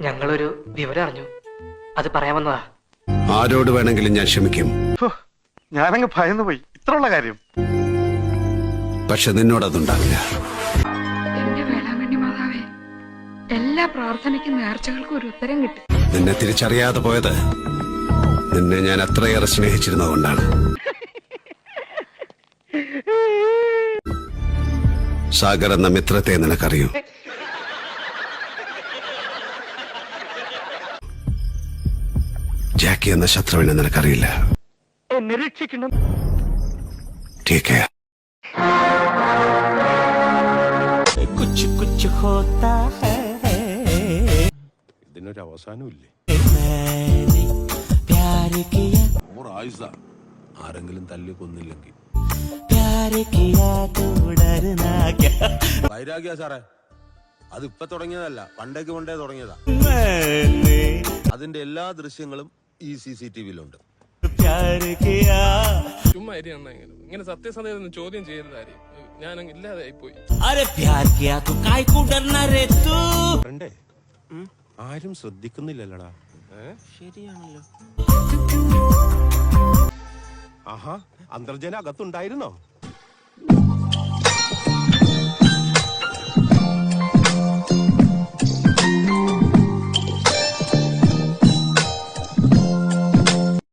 ഞങ്ങളൊരു വിവരം അറിഞ്ഞു, അത് പറയാൻ വന്നതാ. ആരോട് വേണമെങ്കിലും ഞാൻ ക്ഷമിക്കും. ഞാനങ്ങ് ഭയന്നു പോയി. ഇത്രയുള്ള കാര്യം. പക്ഷെ നിന്നോടതുണ്ടാവില്ല. എന്റെ വേളാങ്കണ്ണി മാതാവേ, എല്ലാ പ്രാർത്ഥനയ്ക്കും നേർച്ചകൾക്കും ഒരു ഉത്തരം കിട്ടും. നിന്നെ തിരിച്ചറിയാതെ പോയത് നിന്നെ ഞാൻ അത്രയേറെ സ്നേഹിച്ചിരുന്നതുകൊണ്ടാണ്. സാഗർ എന്ന മിത്രത്തെ നിനക്കറിയൂ. ജാക്കി എന്ന ശത്രുവിനെ നിനക്കറിയില്ല. നിരീക്ഷിക്കണം. Take care. कुछ कुछ होता है, ഇതിനൊരു അവസാനമില്ലേ? मैंने प्यार किया, ആരെങ്കിലും തല്ലി കൊന്നില്ലെങ്കിൽ प्यार किया तो डरना क्या, വൈരാഗ്യ സാറേ, അത് ഇപ്പൊ തുടങ്ങിയതല്ല, പണ്ടേക്ക് പണ്ടേ തുടങ്ങിയതാ. मैंने അതിന്റെ എല്ലാ ദൃശ്യങ്ങളും ഈ CCTV-യിലുണ്ട്. प्यार किया. ചുമ്മാ ഇങ്ങനെ സത്യസന്ധത ചോദ്യം ചെയ്യരുതാരി, ഞാൻ ഇല്ലാതായി പോയി. अरे प्यार किया तो काय को डरना रे तू. ഫ്രണ്ടേ, ആരും ശ്രദ്ധിക്കുന്നില്ലല്ലടാ. ശരിയാണല്ലോ. ആഹാ, അന്തർജന അകത്തുണ്ടായിരുന്നോ?